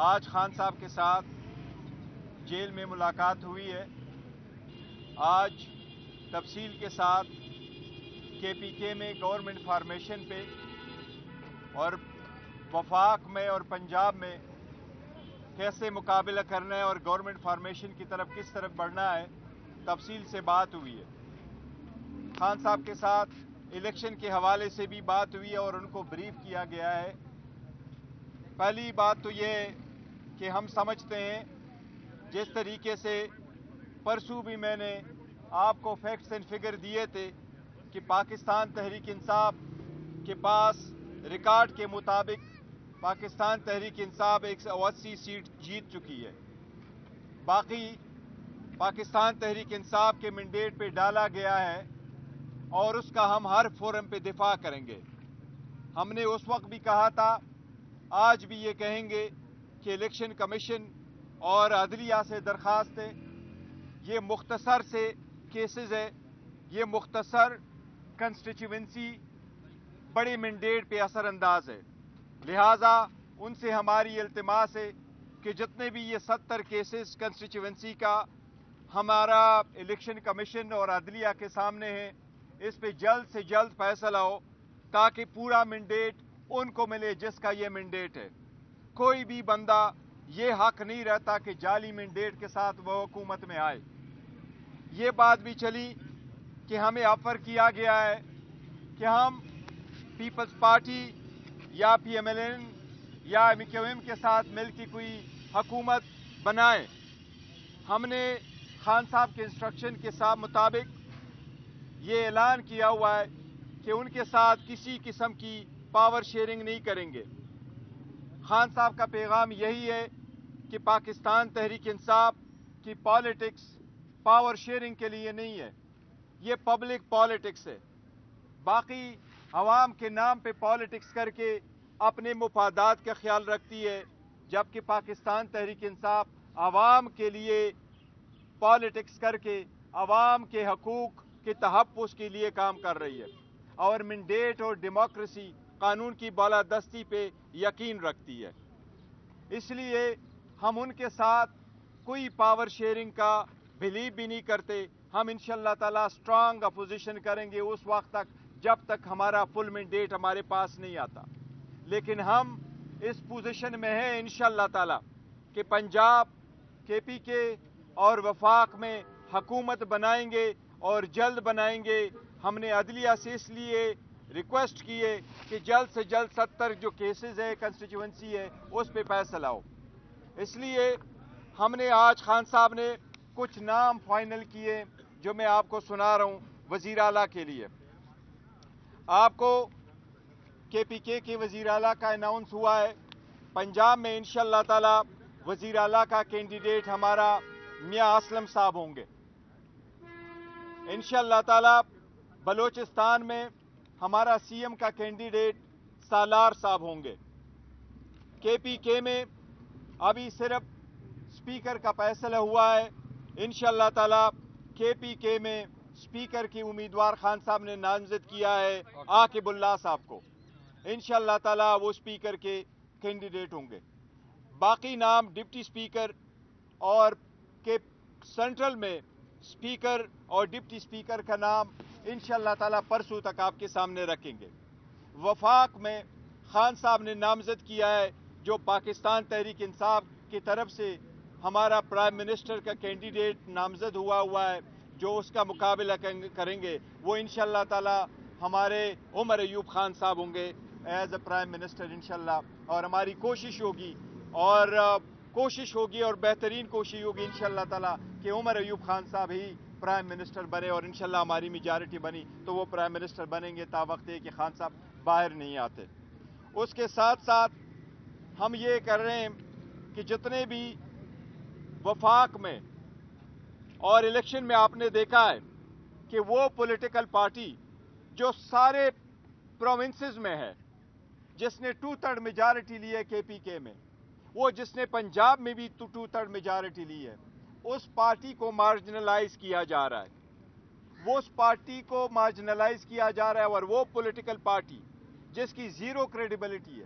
آج خان صاحب کے ساتھ جیل میں ملاقات ہوئی ہے۔ آج تفصیل کے ساتھ کے پی کے میں گورنمنٹ فارمیشن پہ اور وفاق میں اور پنجاب میں کیسے مقابلہ کرنا ہے اور گورنمنٹ فارمیشن کی طرف کس طرف بڑھنا ہے، تفصیل سے بات ہوئی ہے۔ خان صاحب کے ساتھ الیکشن کے حوالے سے بھی بات ہوئی ہے اور ان کو بریف کیا گیا ہے۔ پہلی بات تو یہ ہے کہ ہم سمجھتے ہیں جس طریقے سے پرسوں بھی میں نے آپ کو فیکٹس اینڈ فگر دیے تھے کہ پاکستان تحریک انصاف کے پاس ریکارڈ کے مطابق پاکستان تحریک انصاف 180 سیٹ جیت چکی ہے۔ باقی پاکستان تحریک انصاف کے مینڈیٹ پہ ڈالا گیا ہے اور اس کا ہم ہر فورم پہ دفاع کریں گے۔ ہم نے اس وقت بھی کہا تھا، آج بھی یہ کہیں گے کہ الیکشن کمیشن اور عدلیہ سے درخواست ہے، یہ مختصر سے کیسز ہے، یہ مختصر کنسٹیچوئنسی بڑے مینڈیٹ پہ اثر انداز ہے، لہٰذا ان سے ہماری التماس ہے کہ جتنے بھی یہ 70 کیسز کنسٹیچوئنسی کا ہمارا الیکشن کمیشن اور عدلیہ کے سامنے ہیں، اس پہ جلد سے جلد فیصلہ ہو تاکہ پورا مینڈیٹ ان کو ملے جس کا یہ مینڈیٹ ہے۔ کوئی بھی بندہ یہ حق نہیں رہتا کہ جعلی مینڈیٹ کے ساتھ وہ حکومت میں آئے۔ یہ بات بھی چلی کہ ہمیں آفر کیا گیا ہے کہ ہم پیپلز پارٹی یا پی ایم ایل این یا ایم کیو ایم کے ساتھ مل کے کوئی حکومت بنائیں۔ ہم نے خان صاحب کے انسٹرکشن کے ساتھ مطابق یہ اعلان کیا ہوا ہے کہ ان کے ساتھ کسی قسم کی پاور شیئرنگ نہیں کریں گے۔ خان صاحب کا پیغام یہی ہے کہ پاکستان تحریک انصاف کی پالیٹکس پاور شیئرنگ کے لیے نہیں ہے، یہ پبلک پالیٹکس ہے۔ باقی عوام کے نام پہ پالیٹکس کر کے اپنے مفادات کا خیال رکھتی ہے، جبکہ پاکستان تحریک انصاف عوام کے لیے پالیٹکس کر کے عوام کے حقوق کے تحفظ کے لیے کام کر رہی ہے اور مینڈیٹ اور ڈیموکریسی قانون کی بالادستی پہ یقین رکھتی ہے۔ اس لیے ہم ان کے ساتھ کوئی پاور شیئرنگ کا بلیو بھی نہیں کرتے۔ ہم انشاءاللہ تعالیٰ اسٹرانگ اپوزیشن کریں گے اس وقت تک جب تک ہمارا فل مینڈیٹ ہمارے پاس نہیں آتا، لیکن ہم اس پوزیشن میں ہیں انشاءاللہ تعالیٰ کہ پنجاب کے پی کے اور وفاق میں حکومت بنائیں گے اور جلد بنائیں گے۔ ہم نے عدلیہ سے اس لیے ریکویسٹ کی ہے کہ جلد سے جلد 70 جو کیسز ہے کنسٹیچوئنسی ہے اس پہ فیصلہ ہو۔ اس لیے ہم نے آج خان صاحب نے کچھ نام فائنل کیے جو میں آپ کو سنا رہا ہوں وزیر اعلیٰ کے لیے۔ آپ کو کے پی کے وزیر اعلیٰ کا اناؤنس ہوا ہے۔ پنجاب میں انشاءاللہ تعالیٰ وزیر اعلیٰ کا کینڈیڈیٹ ہمارا میاں اسلم صاحب ہوں گے۔ انشاءاللہ تعالیٰ بلوچستان میں ہمارا سی ایم کا کینڈیڈیٹ سالار صاحب ہوں گے۔ کے پی کے میں ابھی صرف سپیکر کا فیصلہ ہوا ہے۔ انشاءاللہ تعالیٰ کے پی کے میں سپیکر کی امیدوار خان صاحب نے نامزد کیا ہے عاقب اللہ صاحب کو۔ انشاءاللہ تعالیٰ وہ سپیکر کے کینڈیڈیٹ ہوں گے۔ باقی نام ڈپٹی سپیکر اور کے سینٹرل میں سپیکر اور ڈپٹی سپیکر کا نام انشاءاللہ تعالیٰ پرسوں تک آپ کے سامنے رکھیں گے۔ وفاق میں خان صاحب نے نامزد کیا ہے جو پاکستان تحریک انصاف کی طرف سے ہمارا پرائم منسٹر کا کینڈیڈیٹ نامزد ہوا ہے، جو اس کا مقابلہ کریں گے وہ انشاءاللہ تعالیٰ ہمارے عمر ایوب خان صاحب ہوں گے ایز اے پرائم منسٹر انشاءاللہ۔ اور ہماری کوشش ہوگی اور بہترین کوشش ہوگی انشاءاللہ تعالیٰ کہ عمر ایوب خان صاحب ہی پرائم منسٹر بنے اور انشاءاللہ ہماری میجارٹی بنی تو وہ پرائم منسٹر بنیں گے تا وقت ہے کہ خان صاحب باہر نہیں آتے۔ اس کے ساتھ ساتھ ہم یہ کر رہے ہیں کہ جتنے بھی وفاق میں اور الیکشن میں آپ نے دیکھا ہے کہ وہ پولیٹیکل پارٹی جو سارے پروونسز میں ہے، جس نے 2/3 میجارٹی لی ہے کے پی کے میں، وہ جس نے پنجاب میں بھی 2/3 میجارٹی لی ہے، اس پارٹی کو مارجنلائز کیا جا رہا ہے۔ وہ اس پارٹی کو مارجنلائز کیا جا رہا ہے اور وہ پولیٹیکل پارٹی جس کی زیرو کریڈیبلٹی ہے،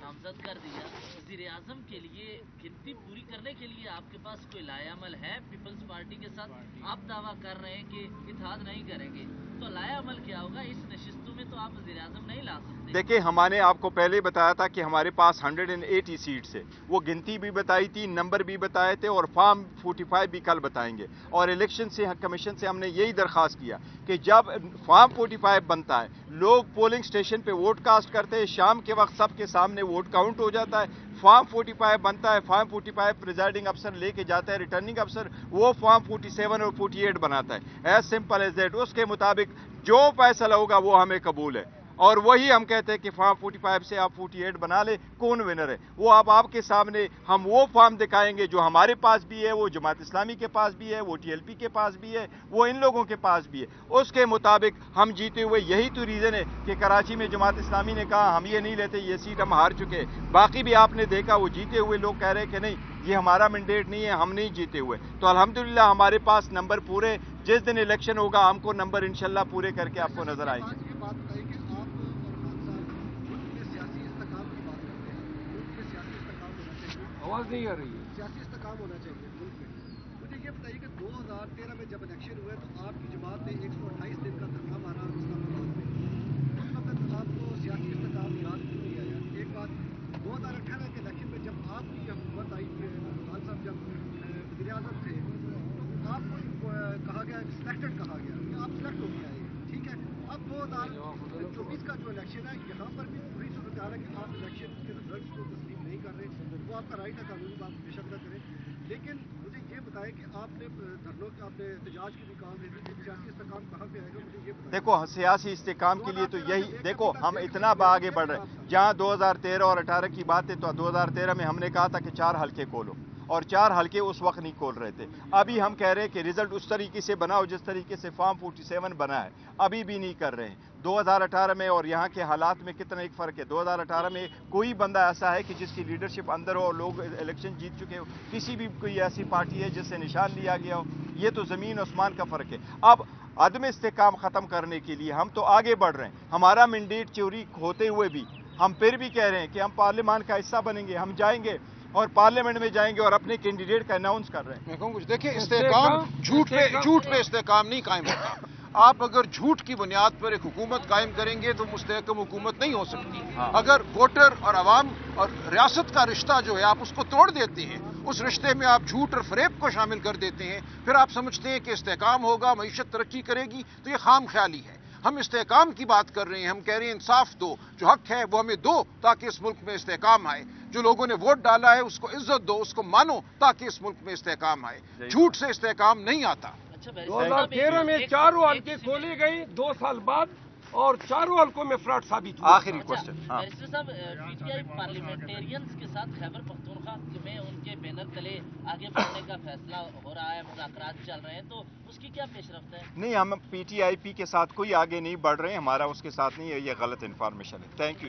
نامزد کر دیا، وزیر اعظم کے لیے گنتی پوری کرنے کے لیے آپ کے پاس کوئی لائے عمل ہے؟ پیپلز پارٹی کے ساتھ آپ دعویٰ کر رہے ہیں کہ اتحاد نہیں کریں گے، تو لائے عمل کیا ہوگا؟ اس نشستوں میں تو آپ وزیر اعظم نہیں لا سکتے۔ دیکھیں، ہم نے آپ کو پہلے بتایا تھا کہ ہمارے پاس 180 سیٹس ہے، وہ گنتی بھی بتائی تھی، نمبر بھی بتائے تھے، اور فارم 45 بھی کل بتائیں گے۔ اور الیکشن سے کمیشن سے ہم نے یہی درخواست کیا کہ جب فارم 45 بنتا ہے، لوگ پولنگ سٹیشن پہ ووٹ کاسٹ کرتے ہیں، شام کے وقت سب کے سامنے ووٹ کاؤنٹ ہو جاتا ہے، فارم 45 بنتا ہے، فارم 45 پریزائڈنگ افسر لے کے جاتا ہے، ریٹرننگ افسر وہ فارم 47 اور 48 بناتا ہے، ایز سمپل ایز دیٹ۔ اس کے مطابق جو فیصلہ ہوگا وہ ہمیں قبول ہے، اور وہی ہم کہتے ہیں کہ فارم 45 سے آپ 48 بنا لیں، کون ونر ہے وہ آپ کے سامنے ہم وہ فارم دکھائیں گے جو ہمارے پاس بھی ہے، وہ جماعت اسلامی کے پاس بھی ہے، وہ ٹی ایل پی کے پاس بھی ہے، وہ ان لوگوں کے پاس بھی ہے، اس کے مطابق ہم جیتے ہوئے۔ یہی تو ریزن ہے کہ کراچی میں جماعت اسلامی نے کہا ہم یہ نہیں لیتے، یہ سیٹ ہم ہار چکے، باقی بھی آپ نے دیکھا وہ جیتے ہوئے لوگ کہہ رہے کہ نہیں یہ ہمارا مینڈیٹ نہیں ہے، ہم نہیں جیتے ہوئے۔ تو الحمدللہ ہمارے پاس نمبر پورے، جس دن الیکشن ہوگا ہم کو نمبر انشاءاللہ پورے کر کے آپ کو نظر آئیں گے۔ یہ بات بتائیے کہ آپ اور خان صاحب ملک میں سیاسی استحکام کی بات کرتے ہیں، ملک میں سیاسی استحکام ہونا چاہیے، آواز نہیں آ رہی ہے۔ سیاسی استحکام ہونا چاہیے ملک میں۔ مجھے یہ بتائیے کہ 2013 میں جب الیکشن ہوئے تو آپ کی جماعت نے 128 دن کا دھرنا مارا اسلام آباد میں، اس وقت آپ کو سیاسی استحکام یاد کیوں نہیں آیا؟ ایک بات، 2018 کے الیکشن میں جب آپ کی حکومت آئی، خان صاحب جب وزیر اعظم تھے تو آپ کو کہا گیا، سلیکٹڈ کہا گیا کہ آپ سلیکٹ ہو کے آئے، ٹھیک ہے۔ اب 2024 کا جو الیکشن ہے یہاں پر بھی وہی صورتحال ہے کہ آپ الیکشن کے رزلٹس کو تسلیم نہیں کر رہے، وہ آپ کا رائٹ ہے، قانونی بات بے شک نہ کریں، لیکن مجھے یہ بتائیں کہ آپ نے دھرنوں کے، آپ نے احتجاج کی بھی کام بھیجی تھی، سیاسی استحکام کہاں پہ آئے گا مجھے یہ بتائیں۔ دیکھو سیاسی استحکام کے لیے تو یہی، دیکھو ہم اتنا آگے بڑھ رہے ہیں، جہاں 2013 اور 18 کی بات ہے تو 2013 میں ہم نے کہا تھا کہ 4 حلقے کھولو، اور 4 حلقے اس وقت نہیں کھول رہے تھے۔ ابھی ہم کہہ رہے ہیں کہ رزلٹ اس طریقے سے بناؤ جس طریقے سے فارم 47 بنا ہے، ابھی بھی نہیں کر رہے ہیں۔ 2018 میں اور یہاں کے حالات میں کتنا ایک فرق ہے۔ 2018 میں کوئی بندہ ایسا ہے کہ جس کی لیڈرشپ اندر ہو اور لوگ الیکشن جیت چکے ہو، کسی بھی کوئی ایسی پارٹی ہے جس سے نشان لیا گیا ہو، یہ تو زمین آسمان کا فرق ہے۔ اب عدم استحکام ختم کرنے کے لیے ہم تو آگے بڑھ رہے ہیں، ہمارا مینڈیٹ چوری ہوتے ہوئے بھی ہم پھر بھی کہہ رہے ہیں کہ ہم پارلیمان کا حصہ بنیں گے، ہم جائیں گے اور پارلیمنٹ میں جائیں گے اور اپنے کینڈیڈیٹ کا اناؤنس کر رہے ہیں۔ میں کہوں کچھ دیکھیں، استحکام جھوٹ پہ استحکام نہیں قائم ہوتا۔ آپ اگر جھوٹ کی بنیاد پر ایک حکومت قائم کریں گے تو مستحکم حکومت نہیں ہو سکتی۔ اگر ووٹر اور عوام اور ریاست کا رشتہ جو ہے آپ اس کو توڑ دیتے ہیں، اس رشتے میں آپ جھوٹ اور فریب کو شامل کر دیتے ہیں، پھر آپ سمجھتے ہیں کہ استحکام ہوگا، معیشت ترقی کرے گی، تو یہ خام خیالی ہے۔ ہم استحکام کی بات کر رہے ہیں، ہم کہہ رہے ہیں انصاف دو، جو حق ہے وہ ہمیں دو تاکہ اس ملک میں استحکام آئے، جو لوگوں نے ووٹ ڈالا ہے اس کو عزت دو، اس کو مانو تاکہ اس ملک میں استحکام آئے۔ جھوٹ سے استحکام نہیں آتا۔ 2013 میں 4 حلقے کھولے گئے، 2 سال بعد، اور 4 حلقوں میں فراڈ ثابت ہوا۔ آخری کوشچن۔ بیرسٹر صاحب، پی ٹی آئی پارلیمنٹیرینز کے ساتھ خیبر پختونخوا میں ان کے بینر تلے آگے بڑھنے کا فیصلہ ہو رہا ہے، مذاکرات چل رہے ہیں، تو اس کی کیا پیش رفت ہے؟ نہیں، ہم پی ٹی آئی پی کے ساتھ کوئی آگے نہیں بڑھ رہے ہیں، ہمارا اس کے ساتھ نہیں ہے، یہ غلط انفارمیشن ہے۔ Thank you.